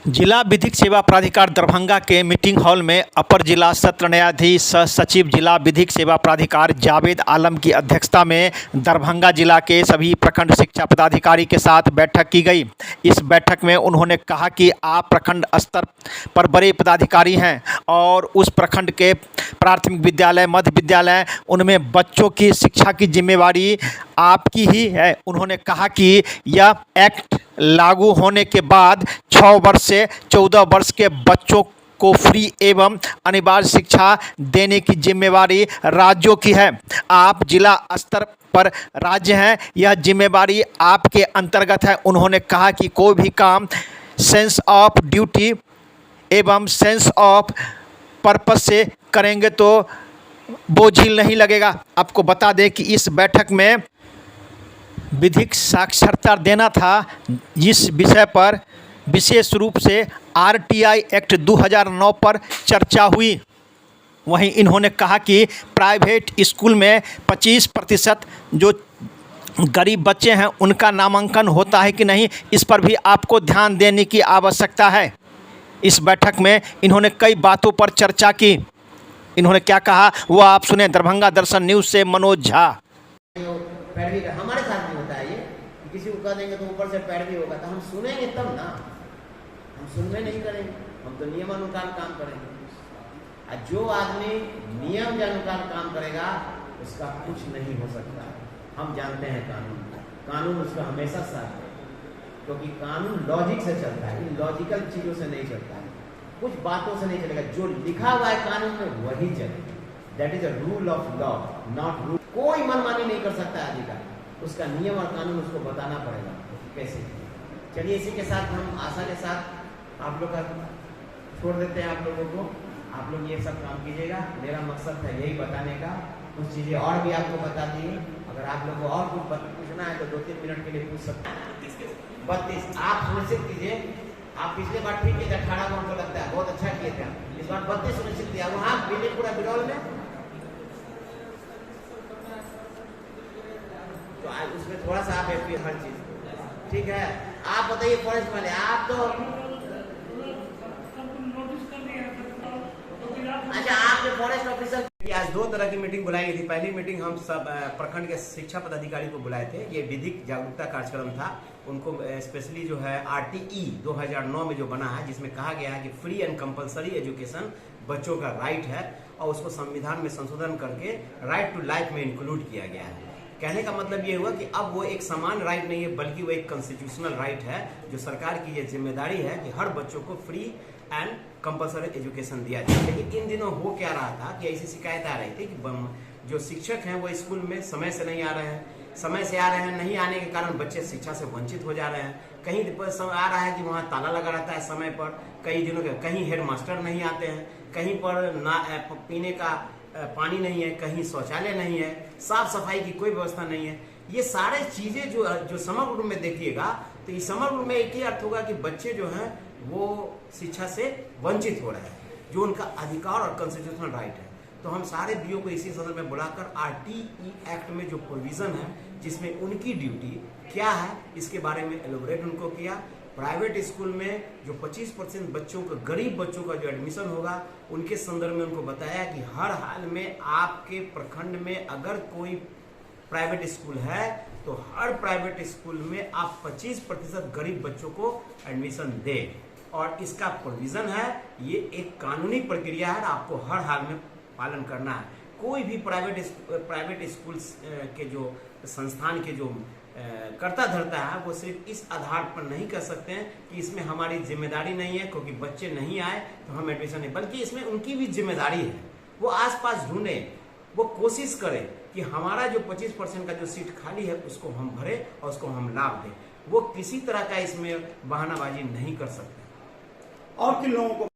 जिला विधिक सेवा प्राधिकार दरभंगा के मीटिंग हॉल में अपर जिला सत्र न्यायाधीश सह सचिव जिला विधिक सेवा प्राधिकार जावेद आलम की अध्यक्षता में दरभंगा जिला के सभी प्रखंड शिक्षा पदाधिकारी के साथ बैठक की गई। इस बैठक में उन्होंने कहा कि आप प्रखंड स्तर पर बड़े पदाधिकारी हैं और उस प्रखंड के प्राथमिक विद्यालय, मध्य विद्यालय, उनमें बच्चों की शिक्षा की जिम्मेवारी आपकी ही है। उन्होंने कहा कि यह एक्ट लागू होने के बाद 6 वर्ष से 14 वर्ष के बच्चों को फ्री एवं अनिवार्य शिक्षा देने की जिम्मेवारी राज्यों की है। आप जिला स्तर पर राज्य हैं, यह जिम्मेवारी आपके अंतर्गत है। उन्होंने कहा कि कोई भी काम सेंस ऑफ ड्यूटी एवं सेंस ऑफ पर्पस से करेंगे तो बोझिल नहीं लगेगा। आपको बता दें कि इस बैठक में विधिक साक्षरता देना था, जिस विषय पर विशेष रूप से आरटीआई एक्ट 2009 पर चर्चा हुई। वहीं इन्होंने कहा कि प्राइवेट स्कूल में 25% जो गरीब बच्चे हैं उनका नामांकन होता है कि नहीं, इस पर भी आपको ध्यान देने की आवश्यकता है। इस बैठक में इन्होंने कई बातों पर चर्चा की। इन्होंने क्या कहा वो आप सुने। दरभंगा दर्शन न्यूज़ से मनोज झा। पैरवी का हमारे साथ भी होता है ये, किसी को कह देंगे तो ऊपर से पैरवी होगा, तो हम सुनेंगे तब ना, हम सुनने नहीं करेंगे, हम तो नियमानुसार काम करेंगे। और जो आदमी नियम के अनुसार काम करेगा उसका कुछ नहीं हो सकता। हम जानते हैं कानून उसका हमेशा साथ है, क्योंकि कानून लॉजिक से चलता है, लॉजिकल चीजों से नहीं चलता है, कुछ बातों से नहीं चलेगा। जो लिखा हुआ है कानून में वही चलेगा। That is a rule of law, not rule. कोई मनमानी नहीं कर सकता है अधिकारी, उसका नियम और कानून उसको बताना पड़ेगा कैसे। चलिए इसी के साथ हम आशा के साथ आप लोग का छोड़ देते हैं। आप लोगों को, आप लोग ये सब काम कीजिएगा। मेरा मकसद था यही बताने का। कुछ चीजें और भी आपको बता दी। अगर आप लोग को और कुछ पूछना है तो 2-3 मिनट के लिए पूछ सकते हैं। 32 आप सुनिश्चित कीजिए। आप पिछले बार ठीक किए थे, 18 को हमको लगता है बहुत अच्छा किए थे। इस बार 32 सुनिश्चित किया। वहाँ पूरा बिरौल में तो उसमें थोड़ा सा आप हर चीज ठीक है। आप बताइए फॉरेस्ट वाले, आप तो अच्छा आपके फॉरेस्ट ऑफिसर। आज 2 तरह की मीटिंग बुलाई गई थी। पहली मीटिंग हम सब प्रखंड के शिक्षा पदाधिकारी को बुलाए थे। ये विधिक जागरूकता कार्यक्रम था। उनको स्पेशली जो है आरटीई 2009 में जो बना है, जिसमें कहा गया है कि फ्री एंड कंपलसरी एजुकेशन बच्चों का राइट है और उसको संविधान में संशोधन करके राइट टू लाइफ में इंक्लूड किया गया है। कहने का मतलब ये हुआ कि अब वो एक समान राइट नहीं है, बल्कि वो एक कॉन्स्टिट्यूशनल राइट है। जो सरकार की ये जिम्मेदारी है कि हर बच्चों को फ्री एंड कंपलसरी एजुकेशन दिया जाए। लेकिन इन दिनों हो क्या रहा था कि ऐसी शिकायत आ रही थी कि जो शिक्षक हैं वो स्कूल में समय से नहीं आ रहे हैं। समय से आ रहे हैं, नहीं आने के कारण बच्चे शिक्षा से वंचित हो जा रहे हैं। कहीं आ रहा है कि वहाँ ताला लगा रहता है समय पर, कई दिनों के कहीं हेड मास्टर नहीं आते हैं, कहीं पर ना पीने का पानी नहीं है, कहीं शौचालय नहीं है, साफ सफाई की कोई व्यवस्था नहीं है। ये सारे चीजें जो समग्र रूप में देखिएगा तो इस समग्र रूप में एक ही अर्थ होगा कि बच्चे जो हैं वो शिक्षा से वंचित हो रहे हैं, जो उनका अधिकार और कॉन्स्टिट्यूशनल राइट है। तो हम सारे बीओ को इसी संदर्भ में बुलाकर आरटीई एक्ट में जो प्रोविजन है, जिसमें उनकी ड्यूटी क्या है, इसके बारे में एलोबरेट उनको किया। प्राइवेट स्कूल में जो 25% बच्चों का, गरीब बच्चों का जो एडमिशन होगा, उनके संदर्भ में उनको बताया कि हर हाल में आपके प्रखंड में अगर कोई प्राइवेट स्कूल है तो हर प्राइवेट स्कूल में आप 25% गरीब बच्चों को एडमिशन दें। और इसका प्रोविजन है, ये एक कानूनी प्रक्रिया है, आपको हर हाल में पालन करना है। कोई भी प्राइवेट स्कूल के जो संस्थान के जो करता धरता है वो सिर्फ इस आधार पर नहीं कर सकते हैं कि इसमें हमारी जिम्मेदारी नहीं है क्योंकि बच्चे नहीं आए तो हम एडमिशन नहीं, बल्कि इसमें उनकी भी जिम्मेदारी है। वो आसपास ढूंढे, वो कोशिश करें कि हमारा जो 25% का जो सीट खाली है उसको हम भरे और उसको हम लाभ दें। वो किसी तरह का इसमें बहानाबाजी नहीं कर सकते। और किन लोगों को